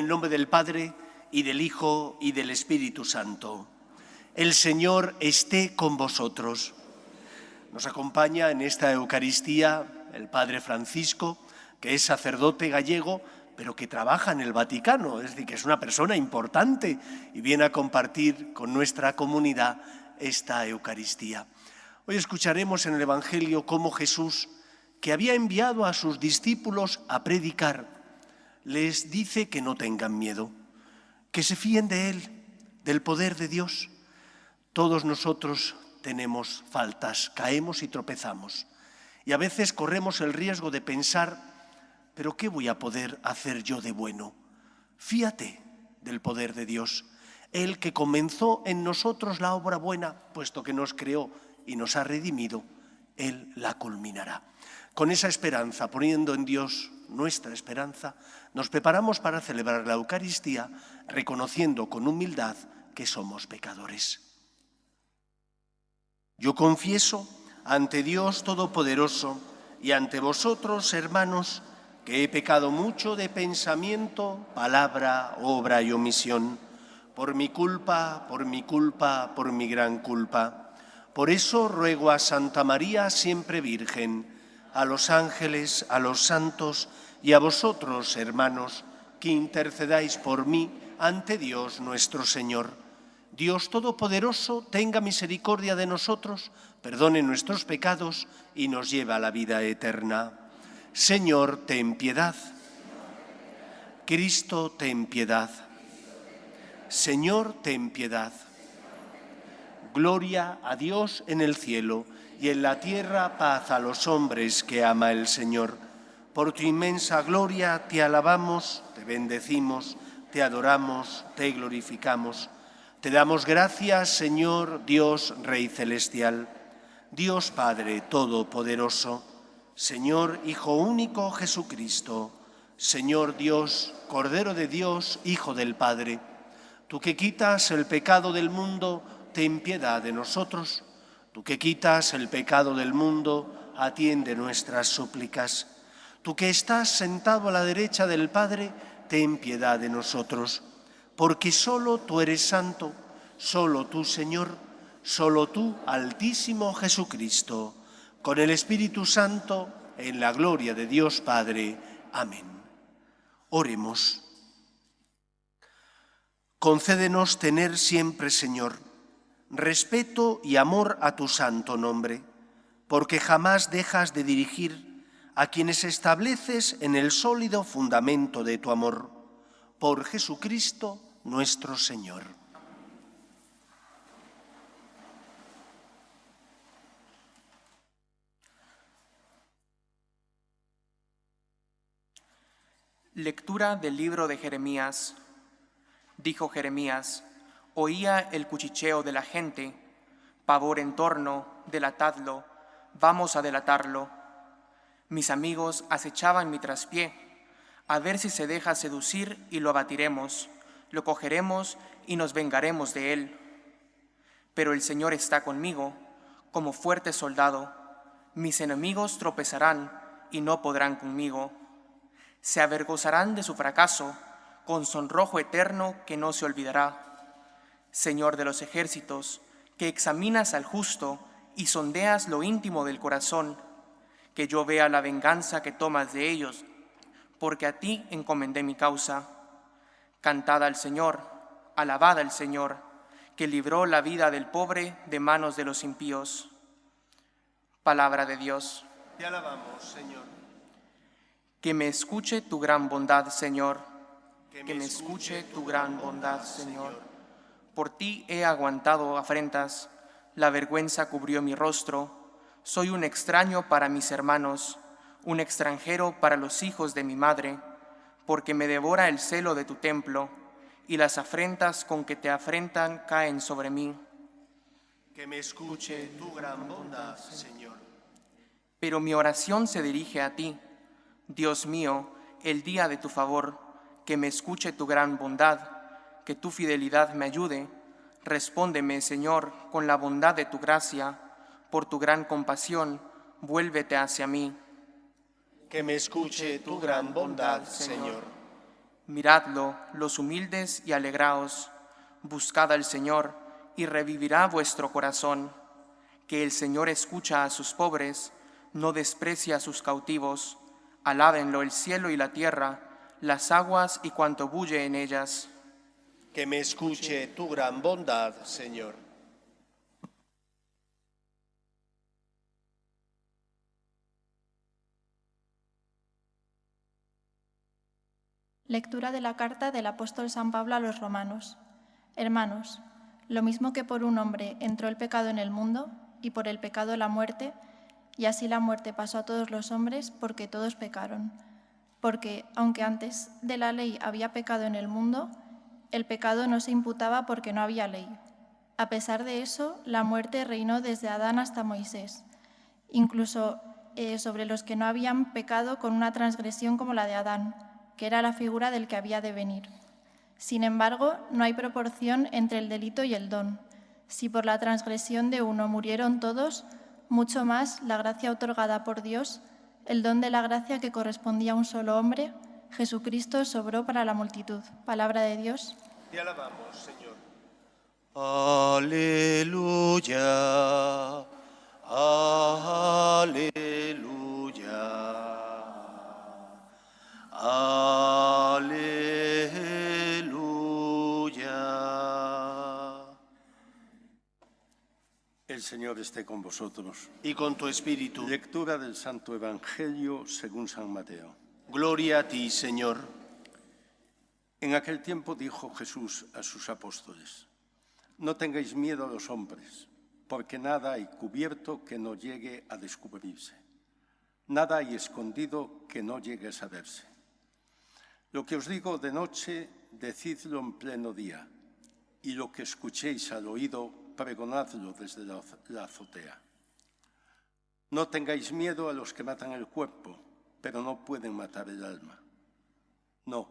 el nombre del Padre, y del Hijo, y del Espíritu Santo. El Señor esté con vosotros. Nos acompaña en esta Eucaristía el Padre Francisco, que es sacerdote gallego, pero que trabaja en el Vaticano, es decir, que es una persona importante y viene a compartir con nuestra comunidad esta Eucaristía. Hoy escucharemos en el Evangelio cómo Jesús, que había enviado a sus discípulos a predicar, les dice que no tengan miedo, que se fíen de Él, del poder de Dios. Todos nosotros tenemos faltas, caemos y tropezamos. Y a veces corremos el riesgo de pensar, ¿pero qué voy a poder hacer yo de bueno? Fíate del poder de Dios. Él que comenzó en nosotros la obra buena, puesto que nos creó y nos ha redimido, Él la culminará. Con esa esperanza, poniendo en Dios nuestra esperanza, nos preparamos para celebrar la Eucaristía, reconociendo con humildad que somos pecadores. Yo confieso ante Dios Todopoderoso y ante vosotros, hermanos, que he pecado mucho de pensamiento, palabra, obra y omisión, por mi culpa, por mi gran culpa. Por eso ruego a Santa María, siempre Virgen, a los ángeles, a los santos y a vosotros, hermanos, que intercedáis por mí ante Dios nuestro Señor. Dios Todopoderoso tenga misericordia de nosotros, perdone nuestros pecados y nos lleve a la vida eterna. Señor, ten piedad. Cristo, ten piedad. Señor, ten piedad. Gloria a Dios en el cielo y en la tierra paz a los hombres que ama el Señor. Por tu inmensa gloria te alabamos, te bendecimos, te adoramos, te glorificamos. Te damos gracias, Señor Dios Rey Celestial, Dios Padre Todopoderoso, Señor Hijo único Jesucristo, Señor Dios, Cordero de Dios, Hijo del Padre. Tú que quitas el pecado del mundo, ten piedad de nosotros. Tú que quitas el pecado del mundo, atiende nuestras súplicas. Tú que estás sentado a la derecha del Padre, ten piedad de nosotros. Porque solo tú eres santo, solo tú, Señor, solo tú, Altísimo Jesucristo, con el Espíritu Santo, en la gloria de Dios Padre. Amén. Oremos. Concédenos tener siempre, Señor, respeto y amor a tu santo nombre, porque jamás dejas de dirigir a quienes estableces en el sólido fundamento de tu amor. Por Jesucristo nuestro Señor. Lectura del libro de Jeremías. Dijo Jeremías: oía el cuchicheo de la gente, pavor en torno, delatadlo, vamos a delatarlo. Mis amigos acechaban mi traspié, a ver si se deja seducir y lo abatiremos, lo cogeremos y nos vengaremos de él. Pero el Señor está conmigo, como fuerte soldado. Mis enemigos tropezarán y no podrán conmigo. Se avergonzarán de su fracaso, con sonrojo eterno que no se olvidará. Señor de los ejércitos, que examinas al justo y sondeas lo íntimo del corazón, que yo vea la venganza que tomas de ellos, porque a ti encomendé mi causa. Cantad al Señor, alabad al Señor, que libró la vida del pobre de manos de los impíos. Palabra de Dios. Te alabamos, Señor. Que me escuche tu gran bondad, Señor. Que me escuche tu gran bondad, Señor. Por ti he aguantado afrentas, la vergüenza cubrió mi rostro. Soy un extraño para mis hermanos, un extranjero para los hijos de mi madre, porque me devora el celo de tu templo, y las afrentas con que te afrentan caen sobre mí. Que me escuche tu gran bondad, Señor. Pero mi oración se dirige a ti, Dios mío, el día de tu favor, que me escuche tu gran bondad, que tu fidelidad me ayude. Respóndeme, Señor, con la bondad de tu gracia, por tu gran compasión, vuélvete hacia mí. Que me escuche tu gran bondad, Señor. Miradlo, los humildes, y alegraos. Buscad al Señor, y revivirá vuestro corazón. Que el Señor escucha a sus pobres, no desprecia a sus cautivos. Alábenlo el cielo y la tierra, las aguas y cuanto bulle en ellas. Que me escuche tu gran bondad, Señor. Lectura de la carta del apóstol San Pablo a los romanos. Hermanos, lo mismo que por un hombre entró el pecado en el mundo, y por el pecado la muerte, y así la muerte pasó a todos los hombres porque todos pecaron. Porque, aunque antes de la ley había pecado en el mundo, el pecado no se imputaba porque no había ley. A pesar de eso, la muerte reinó desde Adán hasta Moisés, incluso sobre los que no habían pecado con una transgresión como la de Adán, que era la figura del que había de venir. Sin embargo, no hay proporción entre el delito y el don. Si por la transgresión de uno murieron todos, mucho más la gracia otorgada por Dios, el don de la gracia que correspondía a un solo hombre, Jesucristo, sobró para la multitud. Palabra de Dios. Te alabamos, Señor. Aleluya, aleluya. Aleluya. El Señor esté con vosotros. Y con tu espíritu. Lectura del Santo Evangelio según San Mateo. Gloria a ti, Señor. En aquel tiempo dijo Jesús a sus apóstoles: No tengáis miedo a los hombres, porque nada hay cubierto que no llegue a descubrirse. Nada hay escondido que no llegue a saberse. Lo que os digo de noche, decidlo en pleno día, y lo que escuchéis al oído, pregonadlo desde la azotea. No tengáis miedo a los que matan el cuerpo, pero no pueden matar el alma. No,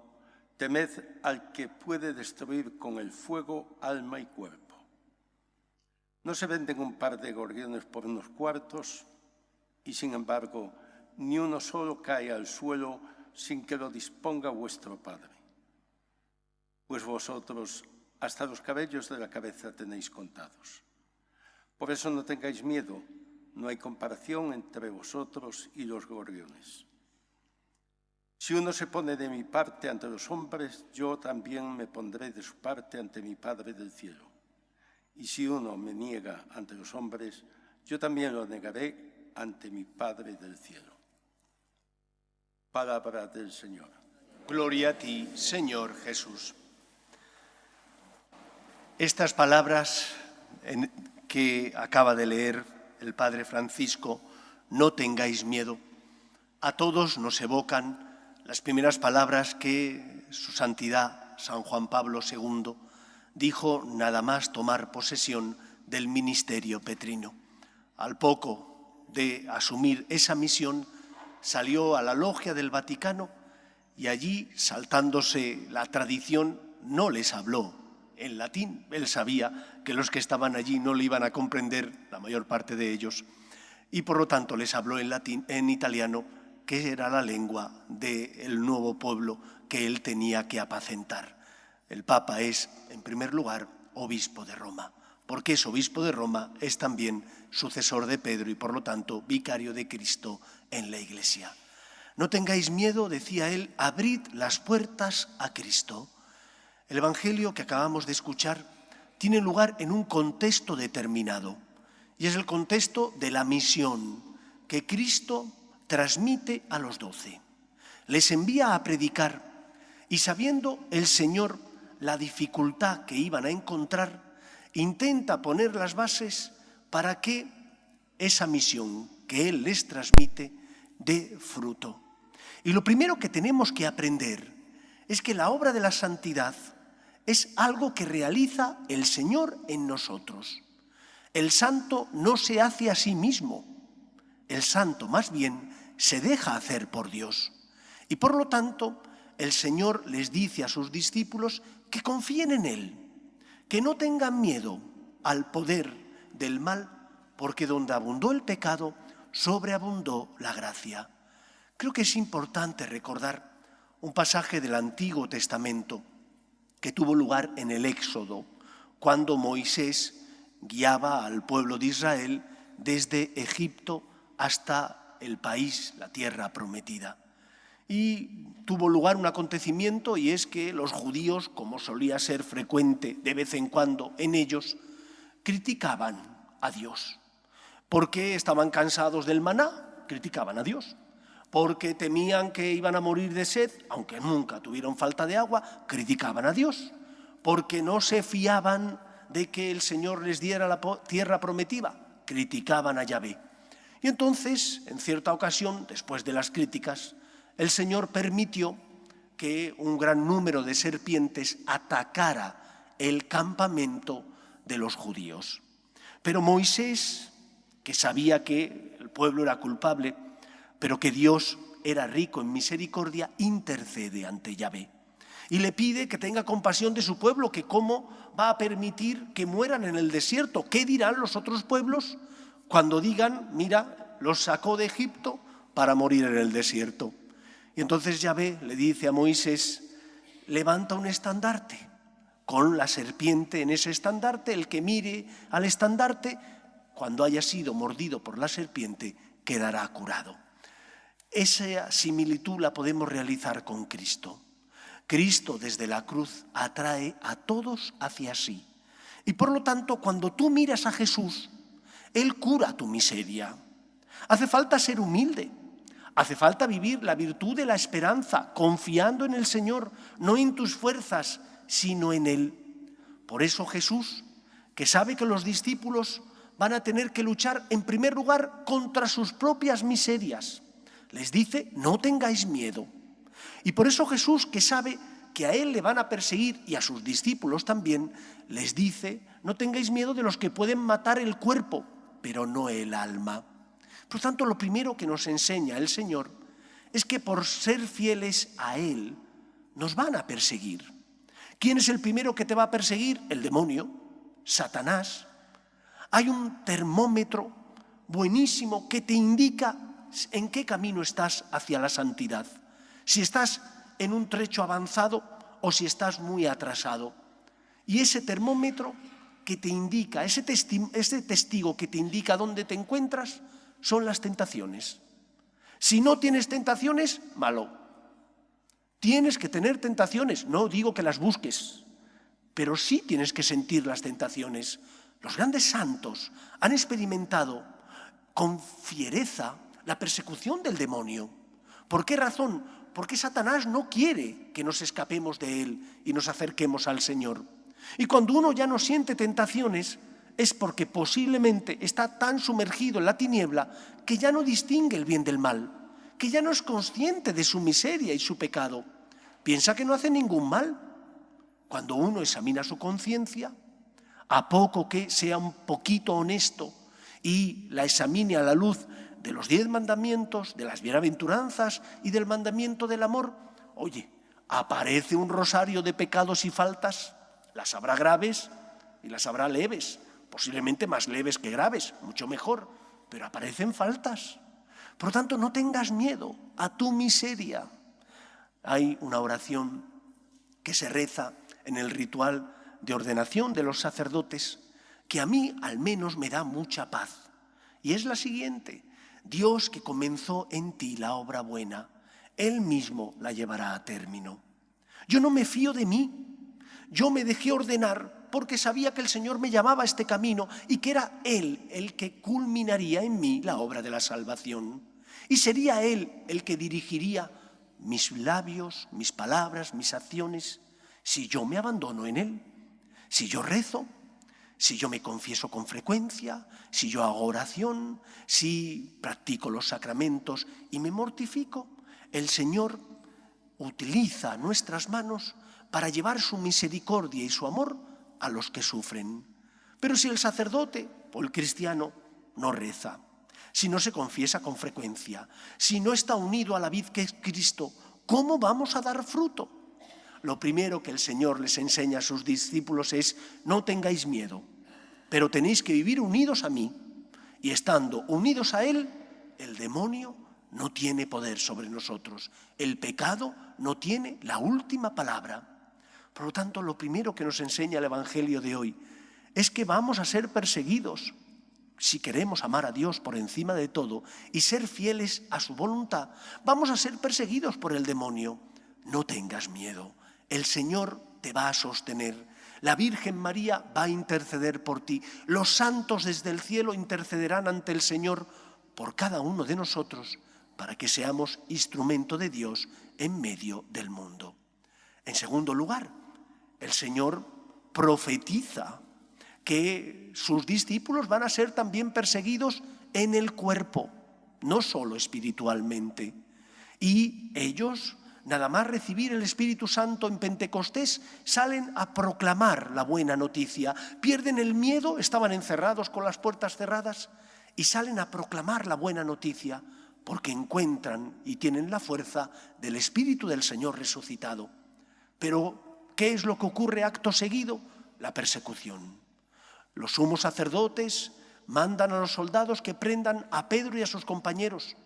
temed al que puede destruir con el fuego alma y cuerpo. No se venden un par de gorriones por unos cuartos, y sin embargo, ni uno solo cae al suelo sin que lo disponga vuestro Padre. Pues vosotros hasta los cabellos de la cabeza tenéis contados. Por eso no tengáis miedo, no hay comparación entre vosotros y los gorriones. Si uno se pone de mi parte ante los hombres, yo también me pondré de su parte ante mi Padre del cielo. Y si uno me niega ante los hombres, yo también lo negaré ante mi Padre del cielo. Palabra del Señor. Gloria a ti, Señor Jesús. Estas palabras que acaba de leer el Padre Francisco, no tengáis miedo, a todos nos evocan las primeras palabras que su santidad San Juan Pablo II dijo nada más tomar posesión del ministerio petrino. Al poco de asumir esa misión, salió a la logia del Vaticano y allí, saltándose la tradición, no les habló en latín. Él sabía que los que estaban allí no le iban a comprender, la mayor parte de ellos, y por lo tanto les habló en latín, en italiano, que era la lengua del nuevo pueblo que él tenía que apacentar. El Papa es, en primer lugar, obispo de Roma. Porque es obispo de Roma, es también sucesor de Pedro y, por lo tanto, vicario de Cristo en la Iglesia. No tengáis miedo, decía él, abrid las puertas a Cristo. El Evangelio que acabamos de escuchar tiene lugar en un contexto determinado, y es el contexto de la misión que Cristo transmite a los 12. Les envía a predicar, y sabiendo el Señor la dificultad que iban a encontrar, intenta poner las bases para que esa misión que Él les transmite dé fruto. Y lo primero que tenemos que aprender es que la obra de la santidad es algo que realiza el Señor en nosotros. El santo no se hace a sí mismo, el santo más bien se deja hacer por Dios. Y por lo tanto, el Señor les dice a sus discípulos que confíen en Él, que no tengan miedo al poder del mal, porque donde abundó el pecado, sobreabundó la gracia. Creo que es importante recordar un pasaje del Antiguo Testamento que tuvo lugar en el Éxodo, cuando Moisés guiaba al pueblo de Israel desde Egipto hasta el país, la tierra prometida. Y tuvo lugar un acontecimiento, y es que los judíos, como solía ser frecuente de vez en cuando en ellos, criticaban a Dios. Porque estaban cansados del maná, criticaban a Dios. Porque temían que iban a morir de sed, aunque nunca tuvieron falta de agua, criticaban a Dios. Porque no se fiaban de que el Señor les diera la tierra prometida, criticaban a Yahvé. Y entonces, en cierta ocasión, después de las críticas, el Señor permitió que un gran número de serpientes atacara el campamento de los judíos. Pero Moisés, que sabía que el pueblo era culpable, pero que Dios era rico en misericordia, intercede ante Yahvé y le pide que tenga compasión de su pueblo, que cómo va a permitir que mueran en el desierto. ¿Qué dirán los otros pueblos cuando digan, mira, los sacó de Egipto para morir en el desierto? Y entonces Yahvé le dice a Moisés, levanta un estandarte con la serpiente en ese estandarte. El que mire al estandarte, cuando haya sido mordido por la serpiente, quedará curado. Esa similitud la podemos realizar con Cristo. Cristo desde la cruz atrae a todos hacia sí. Y por lo tanto, cuando tú miras a Jesús, Él cura tu miseria. Hace falta ser humilde. Hace falta vivir la virtud de la esperanza, confiando en el Señor, no en tus fuerzas, sino en Él. Por eso Jesús, que sabe que los discípulos van a tener que luchar en primer lugar contra sus propias miserias, les dice, no tengáis miedo. Y por eso Jesús, que sabe que a Él le van a perseguir y a sus discípulos también, les dice, no tengáis miedo de los que pueden matar el cuerpo, pero no el alma. Por tanto, lo primero que nos enseña el Señor es que por ser fieles a Él nos van a perseguir. ¿Quién es el primero que te va a perseguir? El demonio, Satanás. Hay un termómetro buenísimo que te indica en qué camino estás hacia la santidad. Si estás en un trecho avanzado o si estás muy atrasado. Y ese termómetro que te indica, ese testigo que te indica dónde te encuentras, son las tentaciones. Si no tienes tentaciones, malo. Tienes que tener tentaciones, no digo que las busques, pero sí tienes que sentir las tentaciones. Los grandes santos han experimentado con fiereza la persecución del demonio. ¿Por qué razón? Porque Satanás no quiere que nos escapemos de él y nos acerquemos al Señor. Y cuando uno ya no siente tentaciones, es porque posiblemente está tan sumergido en la tiniebla que ya no distingue el bien del mal, que ya no es consciente de su miseria y su pecado. Piensa que no hace ningún mal. Cuando uno examina su conciencia, a poco que sea un poquito honesto y la examine a la luz de los 10 mandamientos, de las bienaventuranzas y del mandamiento del amor, oye, aparece un rosario de pecados y faltas, las habrá graves y las habrá leves, posiblemente más leves que graves, mucho mejor, pero aparecen faltas. Por lo tanto, no tengas miedo a tu miseria. Hay una oración que se reza en el ritual de ordenación de los sacerdotes, que a mí al menos me da mucha paz. Y es la siguiente: Dios que comenzó en ti la obra buena, Él mismo la llevará a término. Yo no me fío de mí, yo me dejé ordenar porque sabía que el Señor me llamaba a este camino y que era Él el que culminaría en mí la obra de la salvación. Y sería Él el que dirigiría mis labios, mis palabras, mis acciones, si yo me abandono en Él, si yo rezo, si yo me confieso con frecuencia, si yo hago oración, si practico los sacramentos y me mortifico. El Señor utiliza nuestras manos para llevar su misericordia y su amor a los que sufren. Pero si el sacerdote o el cristiano no reza, si no se confiesa con frecuencia, si no está unido a la vid que es Cristo, ¿cómo vamos a dar fruto? Lo primero que el Señor les enseña a sus discípulos es: no tengáis miedo, pero tenéis que vivir unidos a mí. Y estando unidos a Él, el demonio no tiene poder sobre nosotros. El pecado no tiene la última palabra. Por lo tanto, lo primero que nos enseña el Evangelio de hoy es que vamos a ser perseguidos si queremos amar a Dios por encima de todo y ser fieles a su voluntad. Vamos a ser perseguidos por el demonio. No tengas miedo, el Señor te va a sostener. La Virgen María va a interceder por ti. Los santos desde el cielo intercederán ante el Señor por cada uno de nosotros para que seamos instrumento de Dios en medio del mundo. En segundo lugar, el Señor profetiza que sus discípulos van a ser también perseguidos en el cuerpo, no solo espiritualmente. Y ellos, nada más recibir el Espíritu Santo en Pentecostés, salen a proclamar la buena noticia. Pierden el miedo, estaban encerrados con las puertas cerradas, y salen a proclamar la buena noticia, porque encuentran y tienen la fuerza del Espíritu del Señor resucitado. Pero, ¿qué es lo que ocurre acto seguido? La persecución. Los sumos sacerdotes mandan a los soldados que prendan a Pedro y a sus compañeros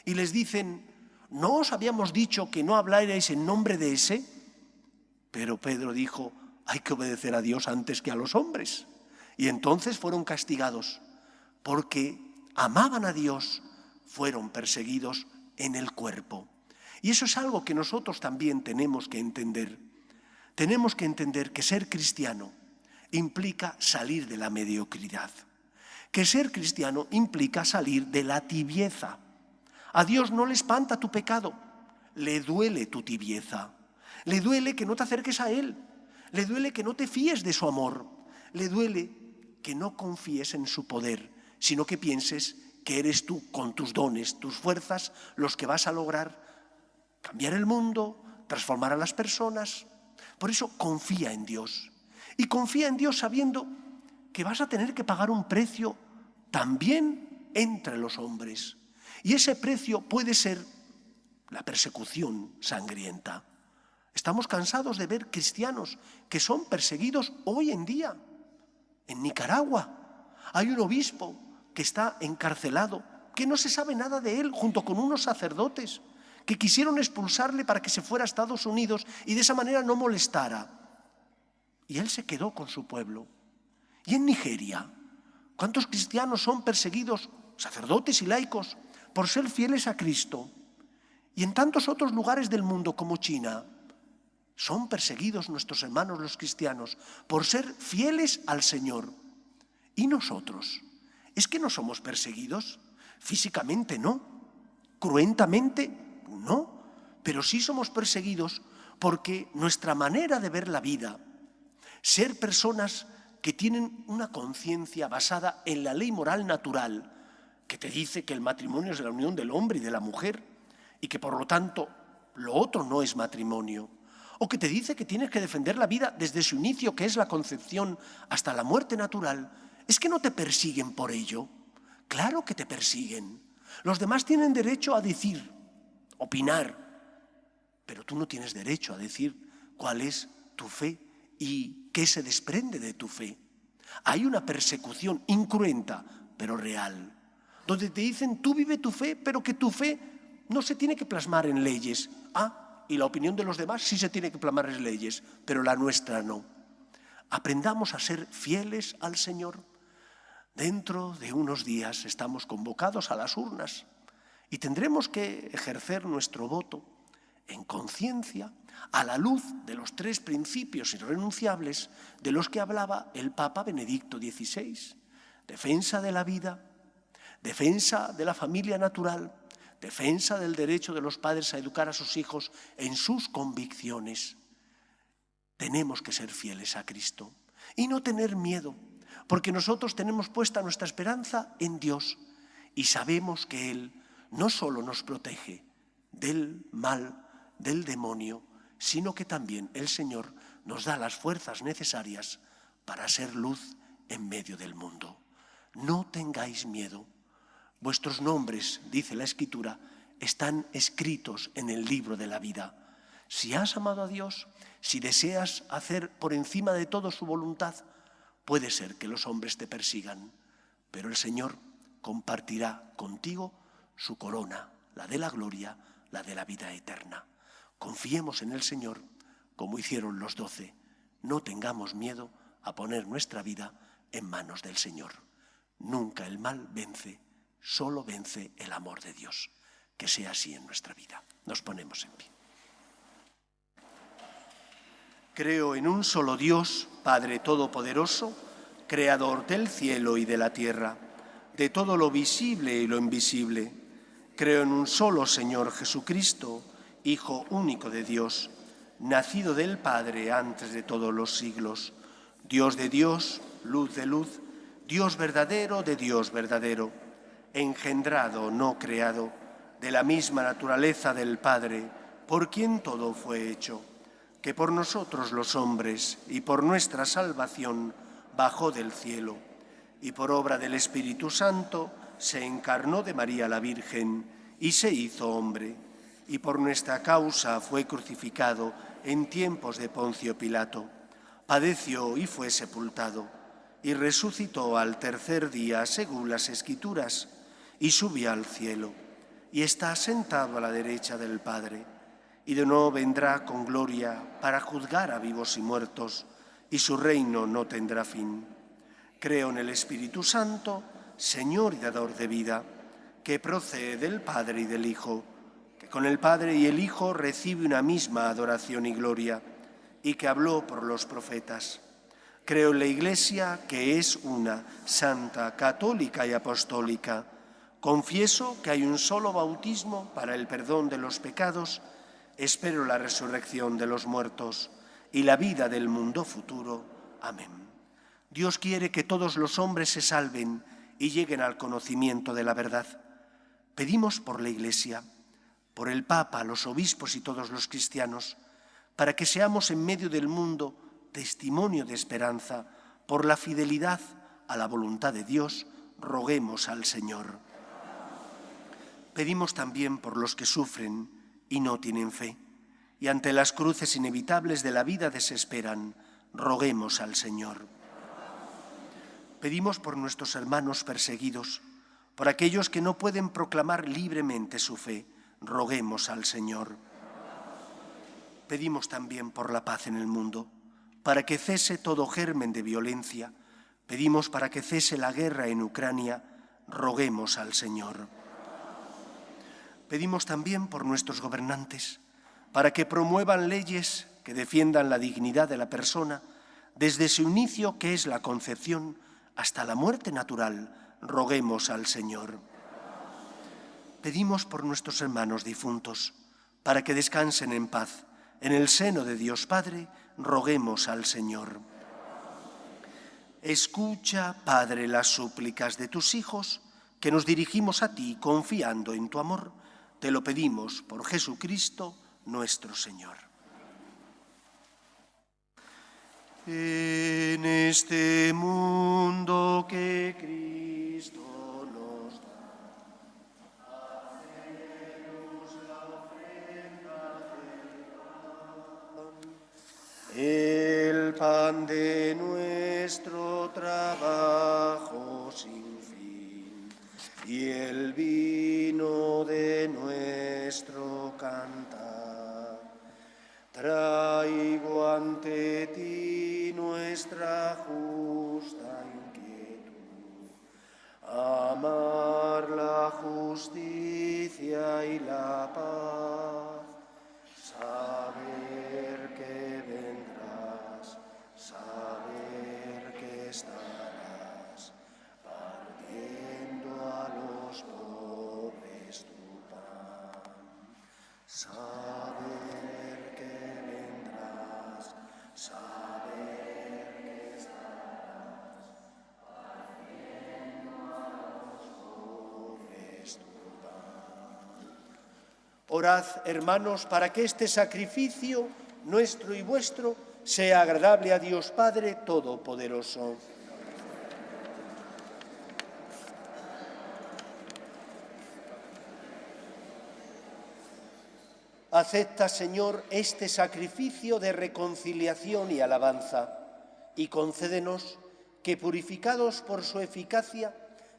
y les dicen: ¿no os habíamos dicho que no hablarais en nombre de ese? Pero Pedro dijo: hay que obedecer a Dios antes que a los hombres. Y entonces fueron castigados porque amaban a Dios, fueron perseguidos en el cuerpo. Y eso es algo que nosotros también tenemos que entender. Tenemos que entender que ser cristiano implica salir de la mediocridad, que ser cristiano implica salir de la tibieza. A Dios no le espanta tu pecado, le duele tu tibieza, le duele que no te acerques a Él, le duele que no te fíes de su amor, le duele que no confíes en su poder, sino que pienses que eres tú, con tus dones, tus fuerzas, los que vas a lograr cambiar el mundo, transformar a las personas. Por eso confía en Dios. Y confía en Dios sabiendo que vas a tener que pagar un precio también entre los hombres. Y ese precio puede ser la persecución sangrienta. Estamos cansados de ver cristianos que son perseguidos hoy en día. En Nicaragua hay un obispo que está encarcelado, que no se sabe nada de él, junto con unos sacerdotes que quisieron expulsarle para que se fuera a Estados Unidos y de esa manera no molestara. Y él se quedó con su pueblo. Y en Nigeria, ¿cuántos cristianos son perseguidos, sacerdotes y laicos, por ser fieles a Cristo? Y en tantos otros lugares del mundo como China, son perseguidos nuestros hermanos los cristianos por ser fieles al Señor. ¿Y nosotros? ¿Es que no somos perseguidos? Físicamente no, cruentamente no, pero sí somos perseguidos porque nuestra manera de ver la vida, ser personas que tienen una conciencia basada en la ley moral natural, que te dice que el matrimonio es la unión del hombre y de la mujer y que por lo tanto lo otro no es matrimonio, o que te dice que tienes que defender la vida desde su inicio, que es la concepción, hasta la muerte natural, ¿es que no te persiguen por ello? Claro que te persiguen. Los demás tienen derecho a decir, opinar, pero tú no tienes derecho a decir cuál es tu fe y qué se desprende de tu fe. Hay una persecución incruenta, pero real, donde te dicen, tú vive tu fe, pero que tu fe no se tiene que plasmar en leyes. Y la opinión de los demás sí se tiene que plasmar en leyes, pero la nuestra no. Aprendamos a ser fieles al Señor. Dentro de unos días estamos convocados a las urnas y tendremos que ejercer nuestro voto en conciencia a la luz de los 3 principios irrenunciables de los que hablaba el Papa Benedicto XVI. Defensa de la vida, defensa de la familia natural, defensa del derecho de los padres a educar a sus hijos en sus convicciones. Tenemos que ser fieles a Cristo y no tener miedo, porque nosotros tenemos puesta nuestra esperanza en Dios y sabemos que Él no solo nos protege del mal, del demonio, sino que también el Señor nos da las fuerzas necesarias para ser luz en medio del mundo. No tengáis miedo. Vuestros nombres, dice la Escritura, están escritos en el libro de la vida. Si has amado a Dios, si deseas hacer por encima de todo su voluntad, puede ser que los hombres te persigan, pero el Señor compartirá contigo su corona, la de la gloria, la de la vida eterna. Confiemos en el Señor, como hicieron los 12. No tengamos miedo a poner nuestra vida en manos del Señor. Nunca el mal vence, solo vence el amor de Dios. Que sea así en nuestra vida. Nos ponemos en pie. Creo en un solo Dios, Padre Todopoderoso, Creador del cielo y de la tierra, de todo lo visible y lo invisible. Creo en un solo Señor Jesucristo, Hijo único de Dios, nacido del Padre antes de todos los siglos, Dios de Dios, luz de luz, Dios verdadero de Dios verdadero, engendrado, no creado, de la misma naturaleza del Padre, por quien todo fue hecho, que por nosotros los hombres y por nuestra salvación bajó del cielo, y por obra del Espíritu Santo se encarnó de María la Virgen y se hizo hombre, y por nuestra causa fue crucificado en tiempos de Poncio Pilato, padeció y fue sepultado, y resucitó al tercer día según las Escrituras, y subió al cielo, y está sentado a la derecha del Padre, y de nuevo vendrá con gloria para juzgar a vivos y muertos, y su reino no tendrá fin. Creo en el Espíritu Santo, Señor y dador de vida, que procede del Padre y del Hijo, que con el Padre y el Hijo recibe una misma adoración y gloria, y que habló por los profetas. Creo en la Iglesia, que es una, santa, católica y apostólica. Confieso que hay un solo bautismo para el perdón de los pecados. Espero la resurrección de los muertos y la vida del mundo futuro. Amén. Dios quiere que todos los hombres se salven y lleguen al conocimiento de la verdad. Pedimos por la Iglesia, por el Papa, los obispos y todos los cristianos, para que seamos en medio del mundo testimonio de esperanza. Por la fidelidad a la voluntad de Dios, roguemos al Señor. Pedimos también por los que sufren y no tienen fe, y ante las cruces inevitables de la vida desesperan, roguemos al Señor. Pedimos por nuestros hermanos perseguidos, por aquellos que no pueden proclamar libremente su fe, roguemos al Señor. Pedimos también por la paz en el mundo, para que cese todo germen de violencia. Pedimos para que cese la guerra en Ucrania, roguemos al Señor. Pedimos también por nuestros gobernantes, para que promuevan leyes que defiendan la dignidad de la persona, desde su inicio, que es la concepción, hasta la muerte natural, roguemos al Señor. Pedimos por nuestros hermanos difuntos, para que descansen en paz. En el seno de Dios Padre, roguemos al Señor. Escucha, Padre, las súplicas de tus hijos, que nos dirigimos a ti confiando en tu amor. Te lo pedimos por Jesucristo, nuestro Señor. En este mundo que Cristo nos da, hacemos la ofrenda del pan, el pan de nuestro trabajo sin fin, y el vino de nuestro cantar. Traigo ante ti nuestra justa inquietud, amar la justicia y la paz, saber que vendrás, saber que estarás, partiendo a los pobres tu pan, saber que vendrás, saber que estarás, partiendo a los pobres tu pan. Orad, hermanos, para que este sacrificio, nuestro y vuestro, sea agradable a Dios Padre Todopoderoso. Acepta, Señor, este sacrificio de reconciliación y alabanza, y concédenos que, purificados por su eficacia,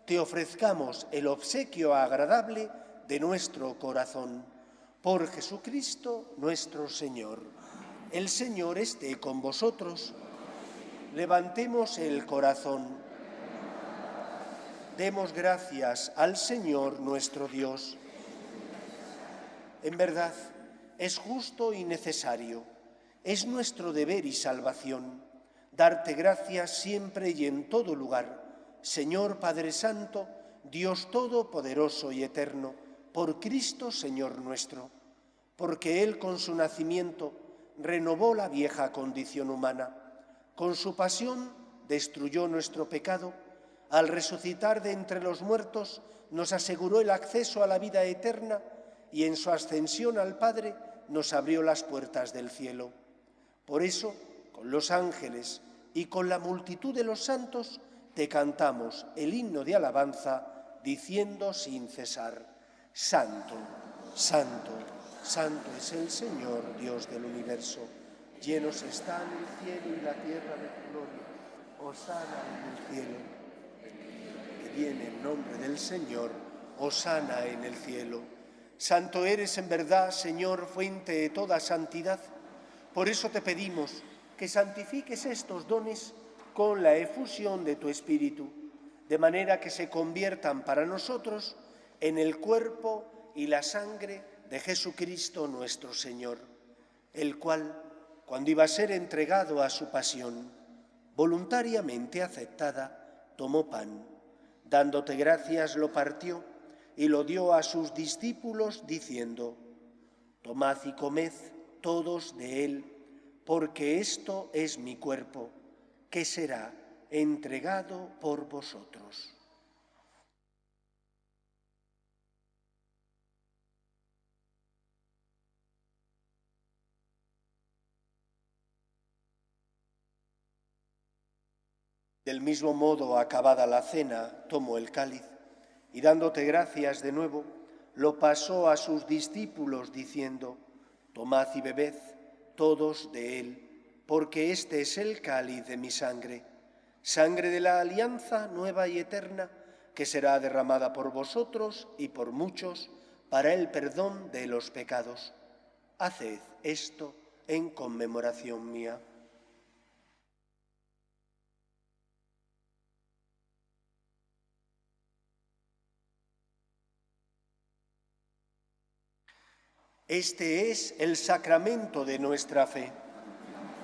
te ofrezcamos el obsequio agradable de nuestro corazón. Por Jesucristo nuestro Señor. El Señor esté con vosotros. Levantemos el corazón. Demos gracias al Señor nuestro Dios. En verdad, es justo y necesario, es nuestro deber y salvación, darte gracias siempre y en todo lugar, Señor Padre Santo, Dios Todopoderoso y Eterno, por Cristo Señor nuestro, porque Él con su nacimiento renovó la vieja condición humana, con su pasión destruyó nuestro pecado, al resucitar de entre los muertos nos aseguró el acceso a la vida eterna y en su ascensión al Padre nos abrió las puertas del cielo. Por eso, con los ángeles y con la multitud de los santos, te cantamos el himno de alabanza, diciendo sin cesar: Santo, Santo, Santo es el Señor, Dios del universo. Llenos están el cielo y la tierra de tu gloria. Hosana en el cielo. Que viene en nombre del Señor. Hosana en el cielo. Santo eres en verdad, Señor, fuente de toda santidad. Por eso te pedimos que santifiques estos dones con la efusión de tu Espíritu, de manera que se conviertan para nosotros en el cuerpo y la sangre de Jesucristo nuestro Señor, el cual, cuando iba a ser entregado a su pasión, voluntariamente aceptada, tomó pan, dándote gracias lo partió y lo dio a sus discípulos diciendo: Tomad y comed todos de él, porque esto es mi cuerpo, que será entregado por vosotros. Del mismo modo, acabada la cena, tomó el cáliz y dándote gracias de nuevo, lo pasó a sus discípulos diciendo: Tomad y bebed todos de él, porque este es el cáliz de mi sangre, sangre de la alianza nueva y eterna, que será derramada por vosotros y por muchos para el perdón de los pecados. Haced esto en conmemoración mía. Este es el sacramento de nuestra fe.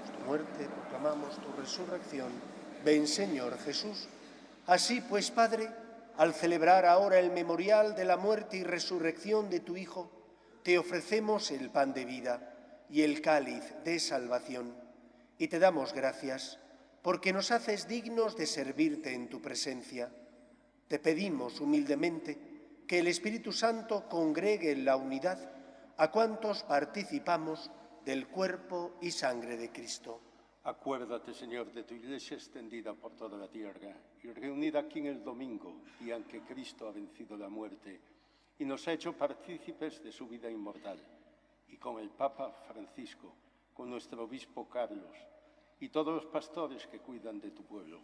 Tu muerte proclamamos, tu resurrección. Ven, Señor Jesús. Así pues, Padre, al celebrar ahora el memorial de la muerte y resurrección de tu Hijo, te ofrecemos el pan de vida y el cáliz de salvación, y te damos gracias porque nos haces dignos de servirte en tu presencia. Te pedimos humildemente que el Espíritu Santo congregue en la unidad a cuantos participamos del cuerpo y sangre de Cristo. Acuérdate, Señor, de tu Iglesia extendida por toda la tierra y reunida aquí en el domingo, día en que Cristo ha vencido la muerte y nos ha hecho partícipes de su vida inmortal. Y con el Papa Francisco, con nuestro obispo Carlos y todos los pastores que cuidan de tu pueblo,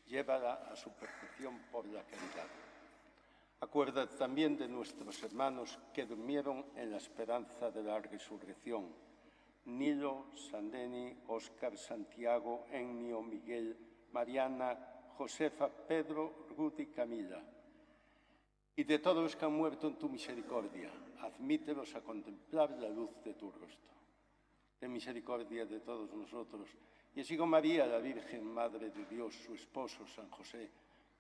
llévala a su perfección por la caridad. Acuérdate también de nuestros hermanos que durmieron en la esperanza de la resurrección: Nilo, Sandeni, Óscar, Santiago, Ennio, Miguel, Mariana, Josefa, Pedro, Ruth y Camila. Y de todos los que han muerto en tu misericordia, admítelos a contemplar la luz de tu rostro. Ten misericordia de todos nosotros, y así con María, la Virgen, Madre de Dios, su esposo, San José,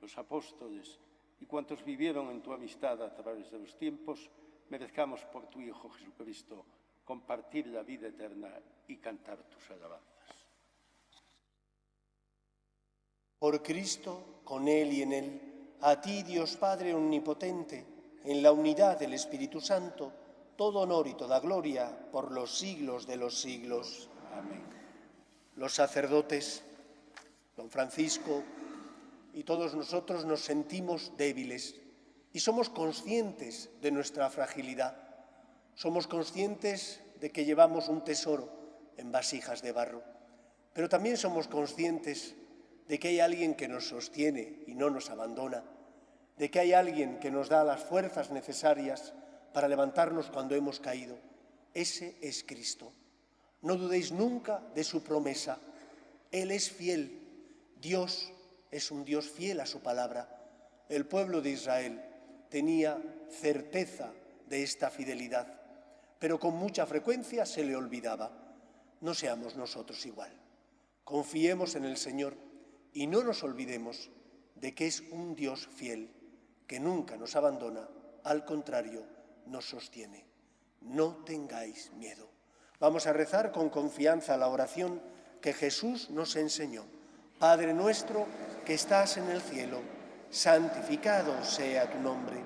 los apóstoles y cuantos vivieron en tu amistad a través de los tiempos, merezcamos por tu Hijo Jesucristo compartir la vida eterna y cantar tus alabanzas. Por Cristo, con Él y en Él, a ti, Dios Padre omnipotente, en la unidad del Espíritu Santo, todo honor y toda gloria por los siglos de los siglos. Amén. Los sacerdotes, don Francisco y todos nosotros nos sentimos débiles y somos conscientes de nuestra fragilidad. Somos conscientes de que llevamos un tesoro en vasijas de barro, pero también somos conscientes de que hay alguien que nos sostiene y no nos abandona, de que hay alguien que nos da las fuerzas necesarias para levantarnos cuando hemos caído, Ese es Cristo. No dudéis nunca de su promesa. Él es fiel. Dios es un Dios fiel a su palabra. El pueblo de Israel tenía certeza de esta fidelidad, pero con mucha frecuencia se le olvidaba. No seamos nosotros igual. Confiemos en el Señor y no nos olvidemos de que es un Dios fiel, que nunca nos abandona, al contrario, nos sostiene. No tengáis miedo. Vamos a rezar con confianza la oración que Jesús nos enseñó. Padre nuestro que estás en el cielo, santificado sea tu nombre.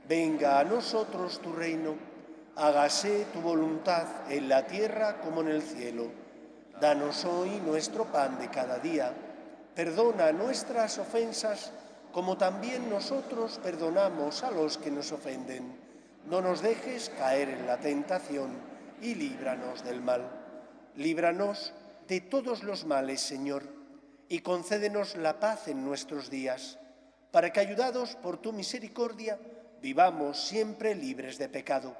Venga a nosotros tu reino, hágase tu voluntad en la tierra como en el cielo. Danos hoy nuestro pan de cada día. Perdona nuestras ofensas como también nosotros perdonamos a los que nos ofenden. No nos dejes caer en la tentación y líbranos del mal. Líbranos de todos los males, Señor, y concédenos la paz en nuestros días, para que, ayudados por tu misericordia, vivamos siempre libres de pecado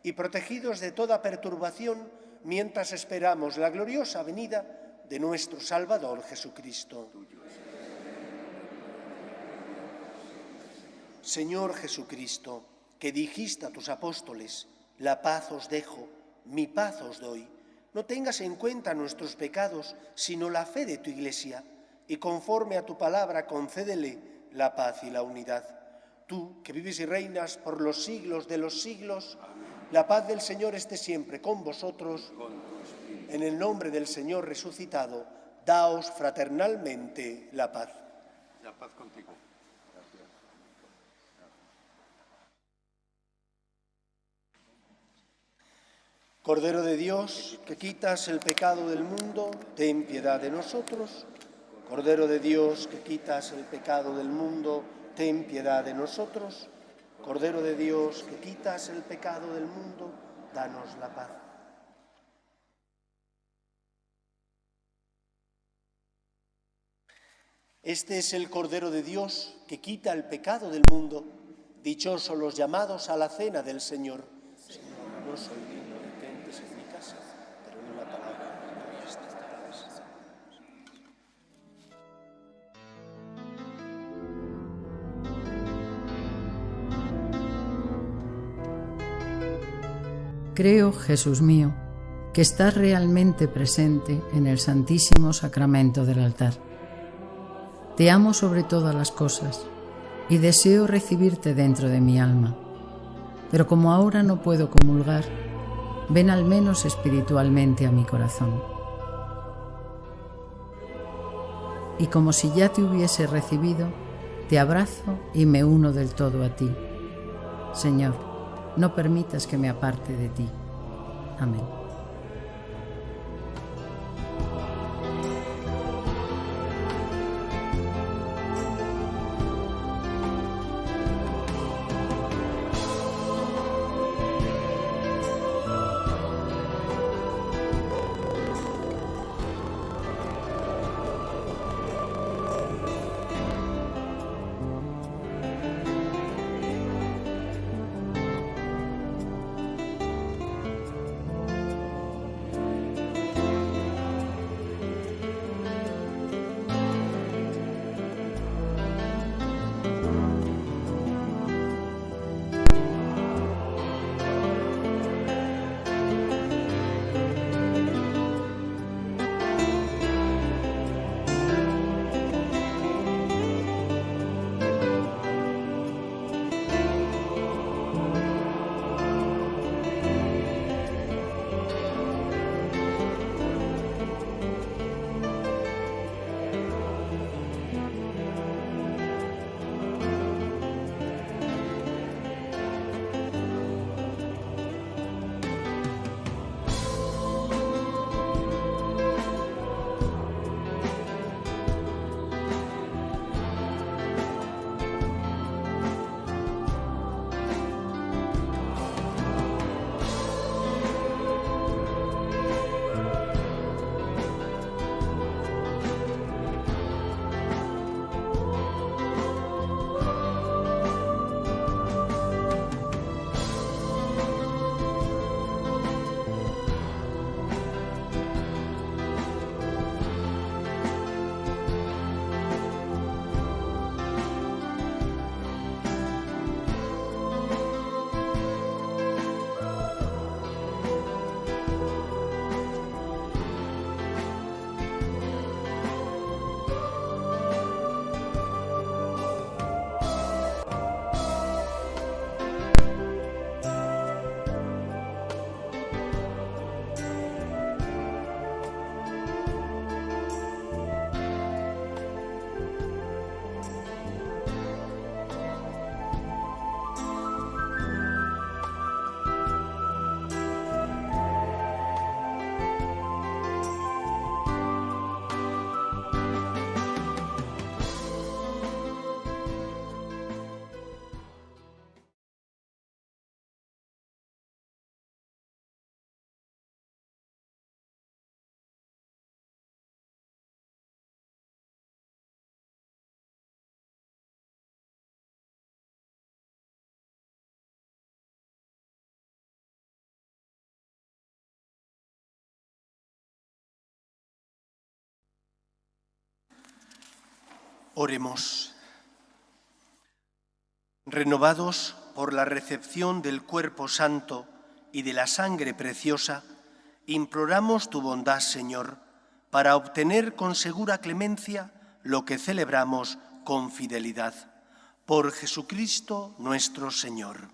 y protegidos de toda perturbación mientras esperamos la gloriosa venida de nuestro Salvador Jesucristo. Señor Jesucristo, que dijiste a tus apóstoles, la paz os dejo, mi paz os doy. No tengas en cuenta nuestros pecados, sino la fe de tu Iglesia, y conforme a tu palabra concédele la paz y la unidad. Tú, que vives y reinas por los siglos de los siglos, la paz del Señor esté siempre con vosotros. En el nombre del Señor resucitado, daos fraternalmente la paz. La paz contigo. Cordero de Dios, que quitas el pecado del mundo, ten piedad de nosotros. Cordero de Dios, que quitas el pecado del mundo, ten piedad de nosotros. Cordero de Dios, que quitas el pecado del mundo, danos la paz. Este es el Cordero de Dios, que quita el pecado del mundo. Dichosos los llamados a la cena del Señor. Señor, no soy digno de que entres en mi casa, pero en una palabra y estarás. Creo, Jesús mío, que estás realmente presente en el Santísimo Sacramento del altar. Te amo sobre todas las cosas y deseo recibirte dentro de mi alma. Pero como ahora no puedo comulgar, ven al menos espiritualmente a mi corazón. Y como si ya te hubiese recibido, te abrazo y me uno del todo a ti. Señor, no permitas que me aparte de ti. Amén. Oremos. Renovados por la recepción del cuerpo santo y de la sangre preciosa, imploramos tu bondad, Señor, para obtener con segura clemencia lo que celebramos con fidelidad. Por Jesucristo nuestro Señor.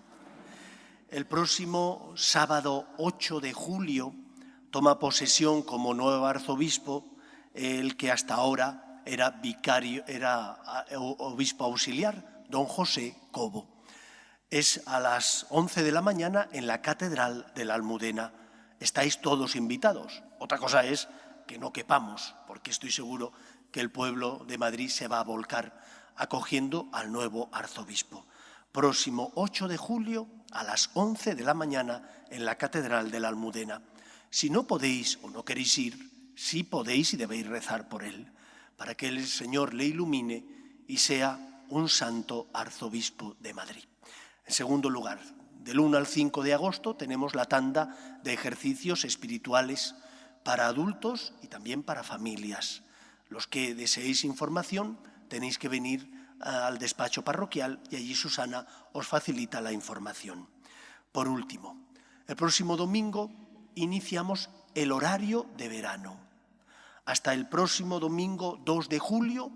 El próximo sábado 8 de julio toma posesión como nuevo arzobispo el que hasta ahora era obispo auxiliar, don José Cobo. Es a las 11 de la mañana en la Catedral de la Almudena. Estáis todos invitados. Otra cosa es que no quepamos, porque estoy seguro que el pueblo de Madrid se va a volcar acogiendo al nuevo arzobispo. Próximo 8 de julio a las 11 de la mañana en la Catedral de la Almudena. Si no podéis o no queréis ir, sí podéis y debéis rezar por él, para que el Señor le ilumine y sea un santo arzobispo de Madrid. En segundo lugar, del 1 al 5 de agosto tenemos la tanda de ejercicios espirituales para adultos y también para familias. Los que deseéis información tenéis que venir al despacho parroquial y allí Susana os facilita la información. Por último, el próximo domingo iniciamos el horario de verano. Hasta el próximo domingo 2 de julio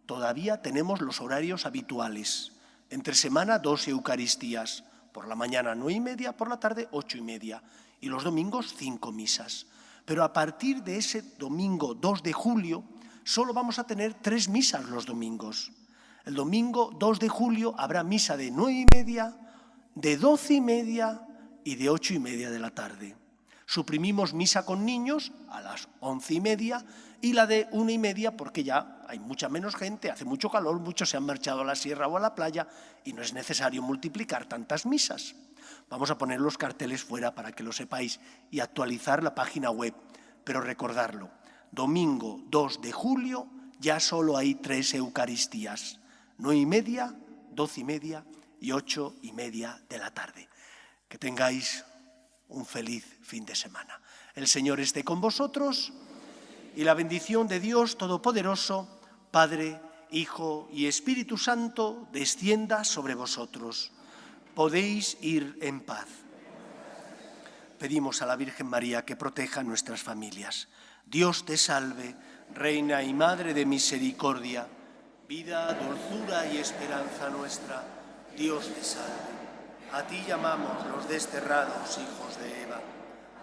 todavía tenemos los horarios habituales. Entre semana 2 Eucaristías, por la mañana 9:30, por la tarde 8:30 y los domingos 5 misas. Pero a partir de ese domingo 2 de julio solo vamos a tener 3 misas los domingos. El domingo 2 de julio habrá misa de 9:30, de 12:30 y de 8:30 de la tarde. Suprimimos misa con niños a las 11:30 y la de 1:30 porque ya hay mucha menos gente, hace mucho calor, muchos se han marchado a la sierra o a la playa y no es necesario multiplicar tantas misas. Vamos a poner los carteles fuera para que lo sepáis y actualizar la página web, pero recordarlo. Domingo 2 de julio ya solo hay 3 Eucaristías, 9:30, 12:30 y 8:30 de la tarde. Que tengáis un feliz fin de semana. El Señor esté con vosotros y la bendición de Dios Todopoderoso, Padre, Hijo y Espíritu Santo, descienda sobre vosotros. Podéis ir en paz. Pedimos a la Virgen María que proteja nuestras familias. Dios te salve, Reina y Madre de misericordia, vida, dulzura y esperanza nuestra. Dios te salve. A ti llamamos los desterrados hijos de Eva.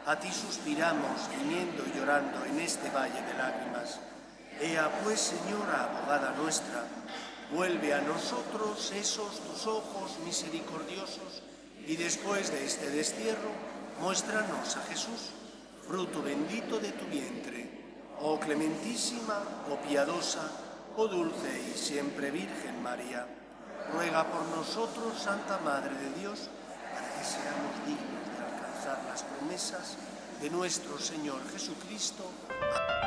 A ti suspiramos, gimiendo y llorando en este valle de lágrimas. Ea pues, Señora, abogada nuestra, vuelve a nosotros esos tus ojos misericordiosos y después de este destierro, muéstranos a Jesús, fruto bendito de tu vientre. Oh clementísima, oh piadosa, oh dulce y siempre Virgen María, ruega por nosotros, Santa Madre de Dios, para que seamos dignos de alcanzar las promesas de nuestro Señor Jesucristo. Amén.